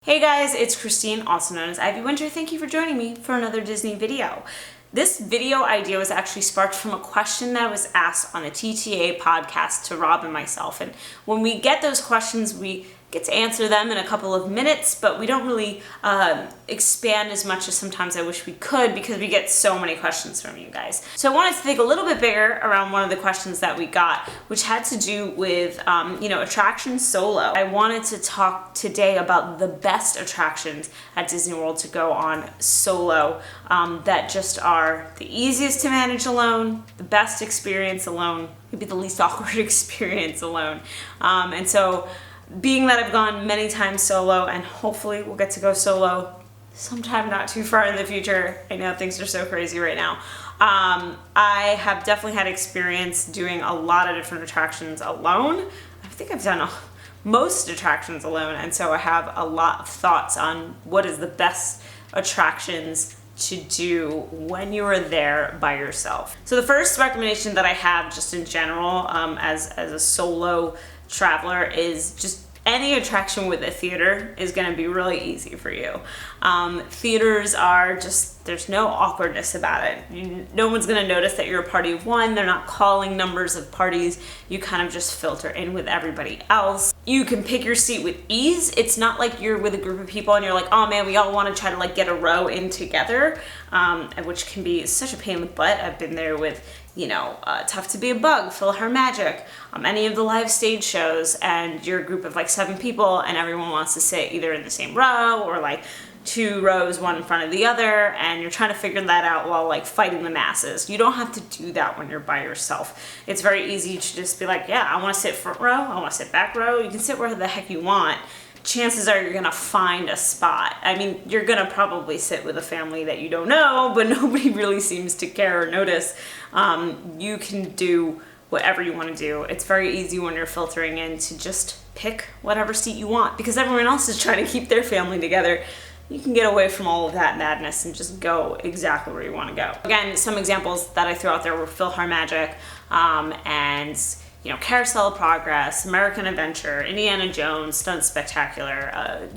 Hey guys, it's Christine, also known as IvyWinter. Thank you for joining me for another Disney video. This video idea was actually sparked from a question that was asked on the TTA podcast to Rob and myself. And when we get those questions, we get to answer them in a couple of minutes, but we don't really expand as much as sometimes I wish we could because we get so many questions from you guys. So I wanted to think a little bit bigger around one of the questions that we got, which had to do with, attraction solo. I wanted to talk today about the best attractions at Disney World to go on solo that just are the easiest to manage alone, the best experience alone, maybe the least awkward experience alone. And so being that I've gone many times solo, and hopefully we'll get to go solo sometime not too far in the future. I know things are so crazy right now. I have definitely had experience doing a lot of different attractions alone. I think I've done most attractions alone, and so I have a lot of thoughts on what is the best attractions to do when you are there by yourself. So the first recommendation that I have just in general as a solo traveler is just any attraction with a theater is going to be really easy for you. Theaters are just, there's no awkwardness about it. No one's going to notice that you're a party of one. They're not calling numbers of parties. You kind of just filter in with everybody else. You can pick your seat with ease. It's not like you're with a group of people and you're like, oh man, we all want to try to get a row in together, which can be such a pain in the butt. I've been there with Tough to Be a Bug, PhilharMagic, any of the live stage shows, and you're a group of 7 people and everyone wants to sit either in the same row or 2 rows, one in front of the other, and you're trying to figure that out while fighting the masses. You don't have to do that when you're by yourself. It's very easy to just be like, yeah, I want to sit front row, I want to sit back row. You can sit where the heck you want. Chances are you're gonna find a spot. I mean, you're gonna probably sit with a family that you don't know, but nobody really seems to care or notice. You can do whatever you want to do. It's very easy when you're filtering in to just pick whatever seat you want because everyone else is trying to keep their family together. You can get away from all of that madness and just go exactly where you want to go. Again, some examples that I threw out there were PhilharMagic and Carousel of Progress, American Adventure, Indiana Jones, Stunt Spectacular,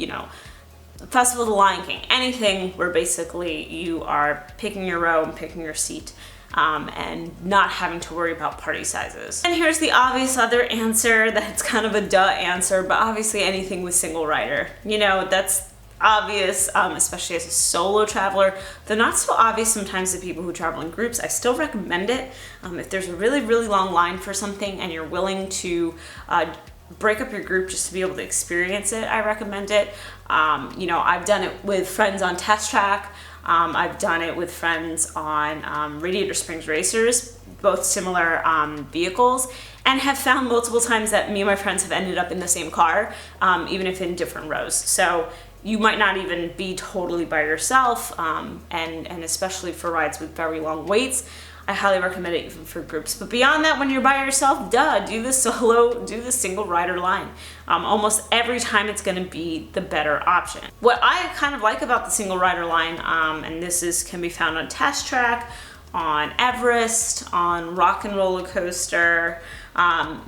Festival of the Lion King, anything where basically you are picking your row and picking your seat and not having to worry about party sizes. And here's the obvious other answer that's kind of a duh answer, but obviously anything with single rider. That's obvious, especially as a solo traveler. They're not so obvious sometimes to people who travel in groups. I still recommend it. If there's a really, really long line for something and you're willing to break up your group just to be able to experience it, I recommend it. I've done it with friends on Test Track. I've done it with friends on Radiator Springs Racers, both similar vehicles, and have found multiple times that me and my friends have ended up in the same car, even if in different rows. So you might not even be totally by yourself, and especially for rides with very long waits, I highly recommend it even for groups. But beyond that, when you're by yourself, do the single rider line. Almost every time it's gonna be the better option. What I kind of like about the single rider line, and can be found on Test Track, on Everest, on Rock and Roller Coaster.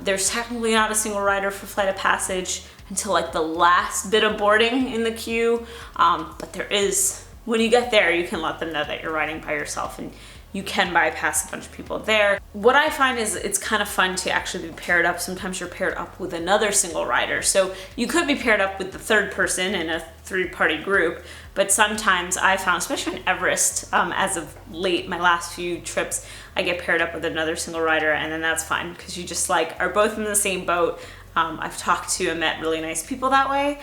There's technically not a single rider for Flight of Passage until the last bit of boarding in the queue, but there is. When you get there, you can let them know that you're riding by yourself and you can bypass a bunch of people there. What I find is it's kind of fun to actually be paired up. Sometimes you're paired up with another single rider. So you could be paired up with the third person in a 3-party group, but sometimes I found, especially in Everest, as of late, my last few trips, I get paired up with another single rider, and then that's fine because you just are both in the same boat. I've talked to and met really nice people that way.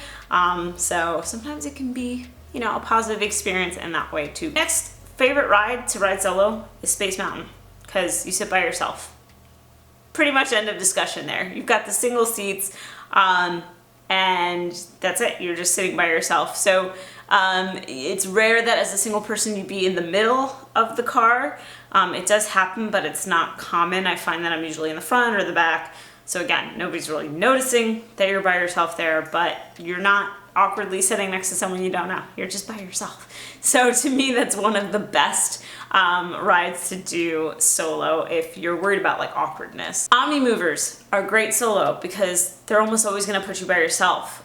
So sometimes it can be, a positive experience in that way too. Next favorite ride to ride solo is Space Mountain because you sit by yourself. Pretty much end of discussion there. You've got the single seats and that's it. You're just sitting by yourself. So it's rare that as a single person you'd be in the middle of the car. It does happen, but it's not common. I find that I'm usually in the front or the back. So again, nobody's really noticing that you're by yourself there, but you're not awkwardly sitting next to someone you don't know. You're just by yourself. So to me, that's one of the best rides to do solo if you're worried about like awkwardness. Omni movers are great solo because they're almost always going to put you by yourself,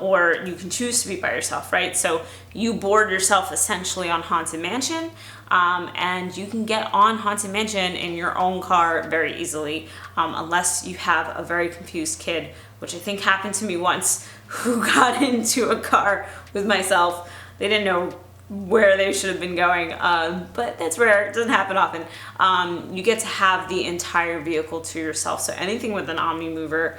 or you can choose to be by yourself, right? So you board yourself essentially on Haunted Mansion, and you can get on Haunted Mansion in your own car very easily, unless you have a very confused kid, which I think happened to me once, who got into a car with myself. They didn't know where they should have been going, but that's rare. It doesn't happen often. You get to have the entire vehicle to yourself. So anything with an Omni mover,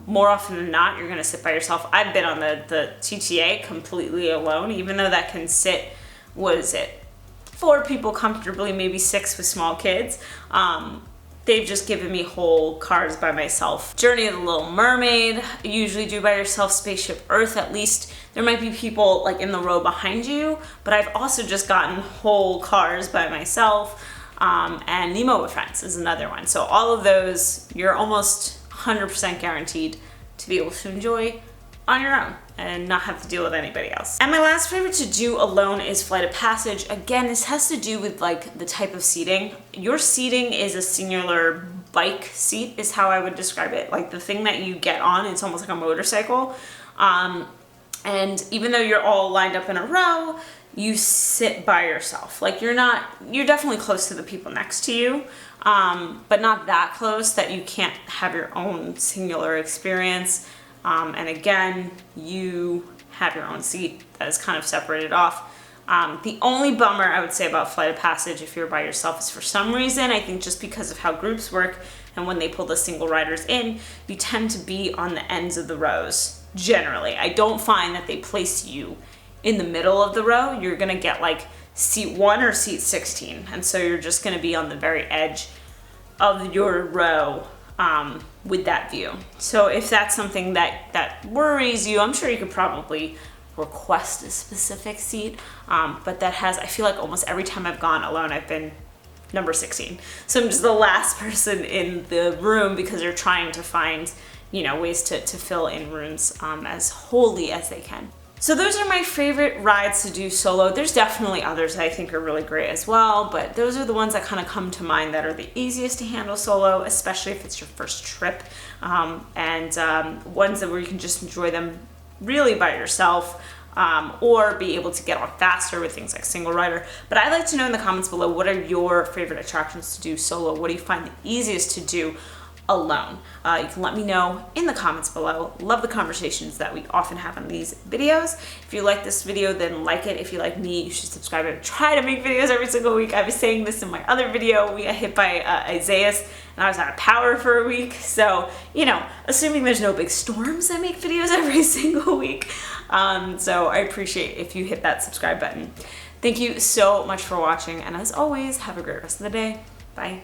more often than not, you're gonna sit by yourself. I've been on the TTA completely alone, even though that can sit, what is it, 4 people comfortably, maybe 6 with small kids. They've just given me whole cars by myself. Journey of the Little Mermaid, you usually do by yourself. Spaceship Earth, at least. There might be people like in the row behind you, but I've also just gotten whole cars by myself. And Nemo with Friends is another one. So all of those, you're almost 100% guaranteed to be able to enjoy on your own and not have to deal with anybody else. And my last favorite to do alone is Flight of Passage. Again, this has to do with like the type of seating. Your seating is a singular bike seat is how I would describe it. Like the thing that you get on, it's almost like a motorcycle. And even though you're all lined up in a row, you sit by yourself. Like you're definitely close to the people next to you, but not that close that you can't have your own singular experience. And again, you have your own seat that is kind of separated off. The only bummer I would say about Flight of Passage if you're by yourself is for some reason, I think just because of how groups work and when they pull the single riders in, you tend to be on the ends of the rows, generally. I don't find that they place you in the middle of the row. You're gonna get like seat 1 or seat 16. And so you're just gonna be on the very edge of your row with that view. So if that's something that worries you, I'm sure you could probably request a specific seat, but that has, I feel like almost every time I've gone alone, I've been number 16. So I'm just the last person in the room because they're trying to find, you know, ways to fill in rooms as wholly as they can. So those are my favorite rides to do solo. There's definitely others that I think are really great as well, but those are the ones that kind of come to mind that are the easiest to handle solo, especially if it's your first trip, and ones that where you can just enjoy them really by yourself, or be able to get on faster with things like single rider. But I'd like to know in the comments below, what are your favorite attractions to do solo? What do you find the easiest to do alone? You can let me know in the comments below. Love the conversations that we often have on these videos. If you like this video, then like it. If you like me, you should subscribe. I try to make videos every single week. I was saying this in my other video. We got hit by Isaias and I was out of power for a week. So, you know, assuming there's no big storms, I make videos every single week. So I appreciate if you hit that subscribe button. Thank you so much for watching. And as always, have a great rest of the day. Bye.